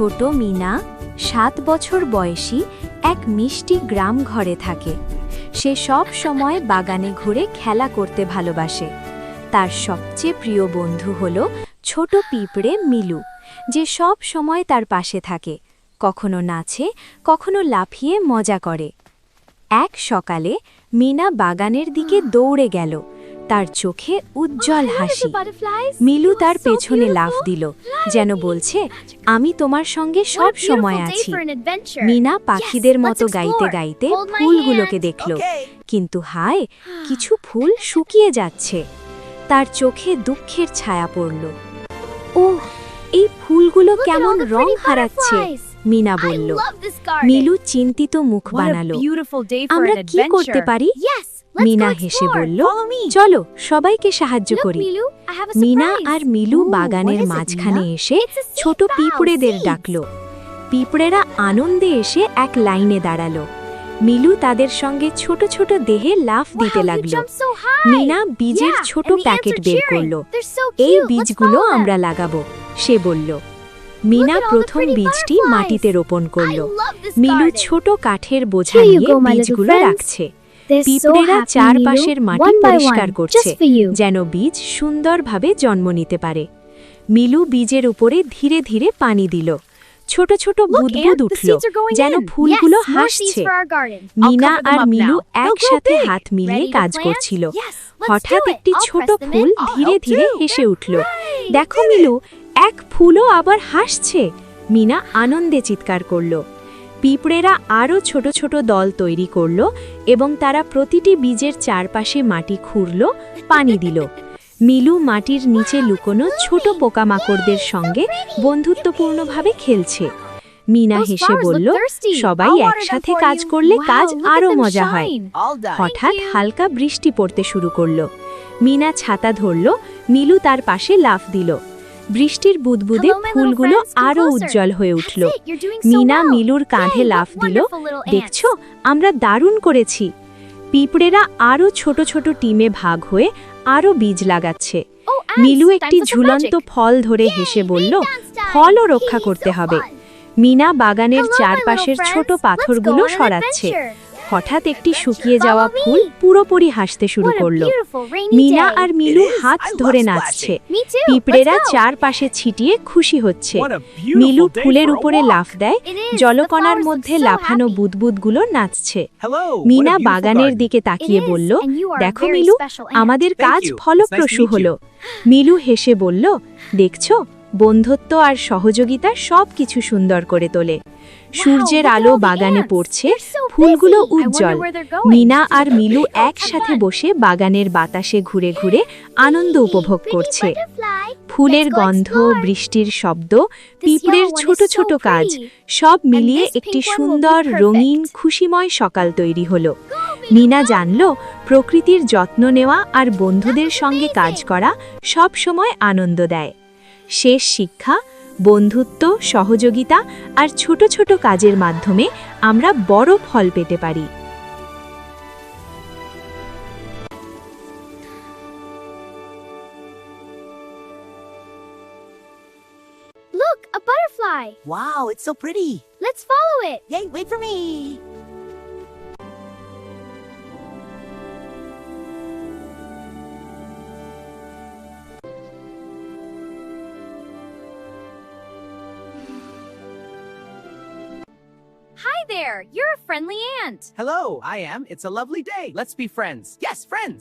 ছোট মিনা 7 বছর বয়সী এক মিষ্টি গ্রাম ঘরে থাকে। সে সব সময় বাগানে ঘুরে খেলা করতে ভালোবাসে। তার সবচেয়ে প্রিয় বন্ধু হলো ছোট পিঁপড়ে মিলু, যে সব সময় তার পাশে থাকে, কখনো নাচে, কখনো লাফিয়ে মজা করে। এক সকালে মিনা বাগানের দিকে দৌড়ে গেল, তার চোখে উজ্জ্বল হাসি। মিলু তার পেছনে লাফ দিল, যেন বলছে, আমি তোমার সঙ্গে সব সময় আছি। মিনা পাখিদের মতো গাইতে গাইতে ফুলগুলোকে দেখল, কিন্তু হায়, কিছু ফুল শুকিয়ে যাচ্ছে। তার চোখে দুঃখের ছায়া পড়ল। ওহ, এই ফুলগুলো কেমন রং হারাচ্ছে, মিনা বলল। মিলু চিন্তিত মুখ বানালো। আমরা কি করতে পারি? মিনা হেসে বলল, চলো সবাইকে সাহায্য করি। মিনা আর মিলু বাগানের মাঝখানে এসে ছোট পিঁপড়েদের ডাকল। পিঁপড়েরা আনন্দে এসে এক লাইনে দাঁড়ালো। মিলু তাদের সঙ্গে ছোট ছোট দেহে লাফ দিতে লাগলো। মিনা বীজের ছোট প্যাকেট বের করল। এই বীজগুলো আমরা লাগাবো, সে বলল। মিনা প্রথম বীজটি মাটিতে রোপণ করল। মিলু ছোট কাঠের বোঝা নিয়ে বীজগুলো রাখছে। পিঁপড়েরা চারপাশের মাটি পরিষ্কার করছে, যেন বীজ সুন্দরভাবে জন্ম নিতে পারে। মিলু বীজের উপরে ধীরে ধীরে পানি দিল। ছোট ছোট বুদবুদ উঠল, যেন ফুলগুলো হাসছে। মিনা আর মিলু একসাথে হাত মিলিয়ে কাজ করছিল। হঠাৎ একটি ছোট ফুল ধীরে ধীরে হেসে উঠল। দেখো মিলু, এক ফুলও আবার হাসছে। মিনা আনন্দে চিৎকার করল। পিঁপড়েরা আরও ছোট ছোট দল তৈরি করল এবং তারা প্রতিটি বীজের চারপাশে মাটি খুঁড়ল, পানি দিল। মিলু মাটির নিচে লুকোনো ছোট পোকামাকড়দের সঙ্গে বন্ধুত্বপূর্ণভাবে খেলছে। মিনা হেসে বলল, সবাই একসাথে কাজ করলে কাজ আরও মজা হয়। হঠাৎ হালকা বৃষ্টি পড়তে শুরু করল। মিনা ছাতা ধরল, মিলু তার পাশে লাফ দিল। বৃষ্টির বুদবুদে ফুলগুলো আরও উজ্জ্বল হয়ে উঠল। মিনা মিলুর কাঁধে লাফ দিল, দেখছো, আমরা দারুণ করেছি। পিঁপড়েরা আরও ছোট ছোট টিমে ভাগ হয়ে আরও বীজ লাগাচ্ছে। মিলু একটি ঝুলন্ত ফল ধরে হেসে বলল, ফলও রক্ষা করতে হবে। মিনা বাগানের চারপাশের ছোট পাথরগুলো সরাচ্ছে। হঠাৎ একটি শুকিয়ে যাওয়া ফুল পুরোপুরি হাসতে শুরু করল। মিনা আর মিলু হাত ধরে নাচছে। পিঁপড়েরা চারপাশে ছিটিয়ে খুশি হচ্ছে। মিলু ফুলের উপরে লাফ দেয়, জলকণার মধ্যে লাফানো বুদবুদগুলো নাচছে। মিনা বাগানের দিকে তাকিয়ে বলল, দেখো মিলু, আমাদের কাজ ফলপ্রসূ হলো। মিলু হেসে বলল, দেখছো, বন্ধুত্ব আর সহযোগিতা সবকিছু সুন্দর করে তোলে। সূর্যের আলো বাগানে পড়ছে, ফুলগুলো উজ্জ্বল। মিনা আর মিলু একসাথে বসে বাগানের বাতাসে ঘুরে ঘুরে আনন্দ উপভোগ করছে। ফুলের গন্ধ, বৃষ্টির শব্দ, পিঁপড়ের ছোট ছোট কাজ, সব মিলিয়ে একটি সুন্দর, রঙিন, খুশিময় সকাল তৈরি হলো। মিনা জানল, প্রকৃতির যত্ন নেওয়া আর বন্ধুদের সঙ্গে কাজ করা সব সময় আনন্দ দেয়। শেষ শিক্ষা, বন্ধুত্ব, সহযোগিতা আর ছোট ছোট কাজের মাধ্যমে আমরা বড় ফল পেতে পারি। Look, a butterfly. Wow, it's so pretty. Let's follow it. Yay, wait for me. Hi there. You're a friendly ant. Hello, I am. It's a lovely day. Let's be friends. Yes, friends.